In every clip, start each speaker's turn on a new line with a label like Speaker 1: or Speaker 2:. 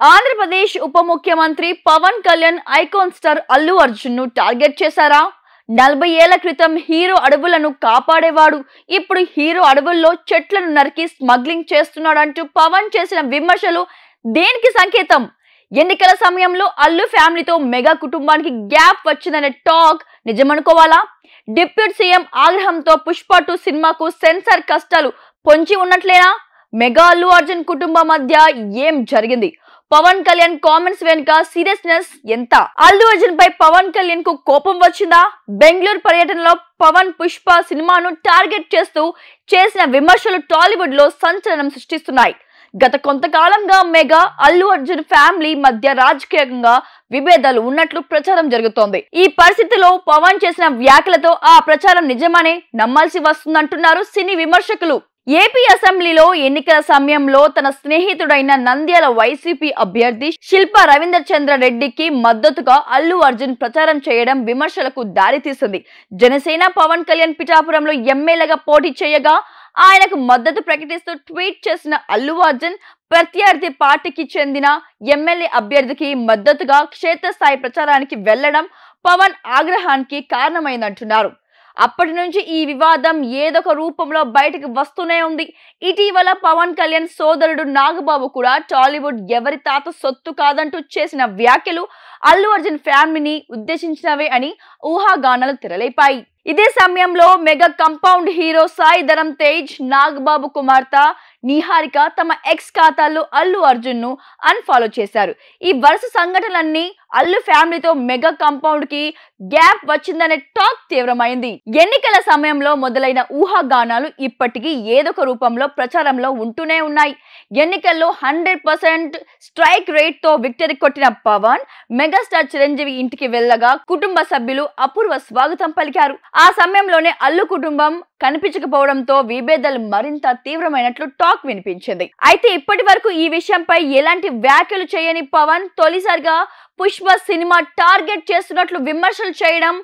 Speaker 1: ఆంధ్రప్రదేశ్ ఉప ముఖ్యమంత్రి Pawan Kalyan icon star Allu Arjun ను టార్గెట్ చేశారా? 40 ఏళ్ల క్రితం హీరో అడవులను కాపాడేవాడు, ఇప్పుడు హీరో అడవుల్లో చెట్లను నరికి స్మగ్లింగ్ చేస్తున్నాడంటూ పవన్ చేసిన విమర్శలు దేనికి సంకేతం? ఎన్నికల సమయంలో అల్లు ఫ్యామిలీతో మెగా కుటుంబానికి గ్యాప్ వచ్చిందనే టాక్ నిజమనుకోవాలా? డిప్యూటీ సీఎం ఆగ్రహంతో పుష్ప 2 సినిమాకు సెన్సార్ కష్టాలు పొంచి ఉన్నట్లేనా? మెగా అల్లు అర్జున్ కుటుంబం మధ్య ఏం జరిగింది? పవన్ కళ్యాణ్ కామెంట్స్ వెనుక సీరియస్నెస్ ఎంత? అల్లు అర్జున్ పై పవన్ కళ్యాణ్ కు కోపం వచ్చిందా? బెంగళూరు పర్యటనలో పవన్ పుష్ప సినిమాను టార్గెట్ చేస్తూ చేసిన విమర్శలు టాలీవుడ్ లో సంచలనం సృష్టిస్తున్నాయి. గత కొంతకాలంగా మెగా అల్లు అర్జున్ ఫ్యామిలీ మధ్య రాజకీయంగా విభేదాలు ఉన్నట్లు ప్రచారం జరుగుతోంది. ఈ పరిస్థితిలో పవన్ చేసిన వ్యాఖ్యలతో ఆ ప్రచారం నిజమనే నమ్మాల్సి వస్తుందంటున్నారు సినీ విమర్శకులు. ఏపీ అసెంబ్లీలో ఎన్నికల సమయంలో తన స్నేహితుడైన నంద్యాల వైసీపీ అభ్యర్థి శిల్పా రవీందర్ చంద్ర రెడ్డికి మద్దతుగా అల్లు అర్జున్ ప్రచారం చేయడం విమర్శలకు దారితీసింది. జనసేన పవన్ కళ్యాణ్ పిఠాపురంలో ఎమ్మెల్యేగా పోటీ చేయగా ఆయనకు మద్దతు ప్రకటిస్తూ ట్వీట్ చేసిన అల్లు అర్జున్ ప్రత్యర్థి పార్టీకి చెందిన ఎమ్మెల్యే అభ్యర్థికి మద్దతుగా క్షేత్రస్థాయి ప్రచారానికి వెళ్లడం పవన్ ఆగ్రహానికి కారణమైందంటున్నారు. అప్పటి నుంచి ఈ వివాదం ఏదొక రూపంలో బయటకు వస్తూనే ఉంది. ఇటీవల పవన్ కళ్యాణ్ సోదరుడు నాగబాబు కూడా టాలీవుడ్ ఎవరి తాత సొత్తు కాదంటూ చేసిన వ్యాఖ్యలు అల్లు అర్జున్ ఫ్యామిలీని ఉద్దేశించినవే అని ఊహాగానాలు తెరలేపాయి. ఇదే సమయంలో mega compound hero Sai Dharam Tej, Nagababu కుమార్తె నిహారిక తమ ఎక్స్ ఖాతాల్లో అల్లు అర్జున్ ను అన్ఫాలో చేశారు. ఈ వరుస సంఘటనలన్నీ అల్లు ఫ్యామిలీతో మెగా కంపౌండ్ కి గ్యాప్ వచ్చిందనే టాక్ తీవ్రమైంది. ఎన్నికల సమయంలో మొదలైన ఊహాగానాలు ఇప్పటికీ ఏదొక రూపంలో ప్రచారంలో ఉంటూనే ఉన్నాయి. ఎన్నికల్లో 100% స్ట్రైక్ రేట్ తో విక్టరీ కొట్టిన పవన్ మెగాస్టార్ చిరంజీవి ఇంటికి వెళ్ళగా కుటుంబ సభ్యులు అపూర్వ స్వాగతం పలికారు. ఆ సమయంలోనే అల్లు కుటుంబం కనిపించకపోవడంతో విభేదాలు మరింత తీవ్రమైనట్లు టాక్ వినిపించింది. అయితే ఇప్పటి వరకు ఈ విషయంపై ఎలాంటి వ్యాఖ్యలు చేయని పవన్ తొలిసారిగా పుష్ప సినిమా టార్గెట్ చేస్తున్నట్లు విమర్శలు చేయడం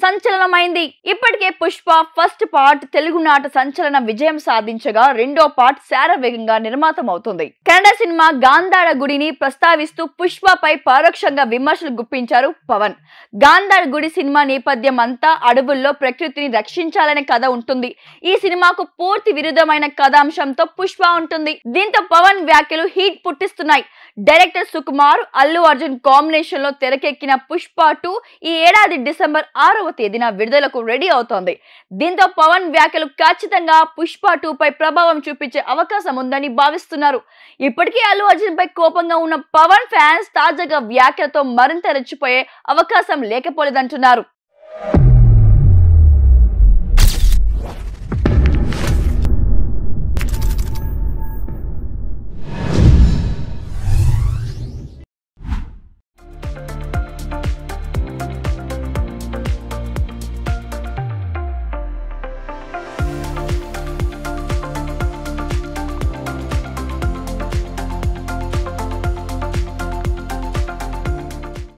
Speaker 1: సంచలనమైంది. ఇప్పటికే పుష్ప ఫస్ట్ పార్ట్ తెలుగునాట సంచలన విజయం సాధించగా రెండో పార్ట్ శారవేగంగా నిర్మాతమవుతుంది. కన్నడ సినిమా గాంధార గుడిని ప్రస్తావిస్తూ పుష్పపై పరోక్షంగా విమర్శలు గుప్పించారు పవన్. గాంధార గుడి సినిమా నేపథ్యం అంతా అడవుల్లో ప్రకృతిని రక్షించాలనే కథ ఉంటుంది. ఈ సినిమాకు పూర్తి విరుద్ధమైన కథాంశంతో పుష్ప ఉంటుంది. దీంతో పవన్ వ్యాఖ్యలు హీట్ పుట్టిస్తున్నాయి. డైరెక్టర్ సుకుమార్, అల్లు అర్జున్ కాంబినేషన్ లో తెరకెక్కిన పుష్ప 2 ఈ ఏడాది డిసెంబర్ 6వ తేదీన విడుదలకు రెడీ అవుతోంది. దీంతో పవన్ వ్యాఖ్యలు ఖచ్చితంగా పుష్ప 2 పై ప్రభావం చూపించే అవకాశం ఉందని భావిస్తున్నారు. ఇప్పటికీ అల్లు అర్జున్ పై కోపంగా ఉన్న పవన్ ఫ్యాన్స్ తాజాగా వ్యాఖ్యలతో మరింత రెచ్చిపోయే అవకాశం లేకపోలేదంటున్నారు.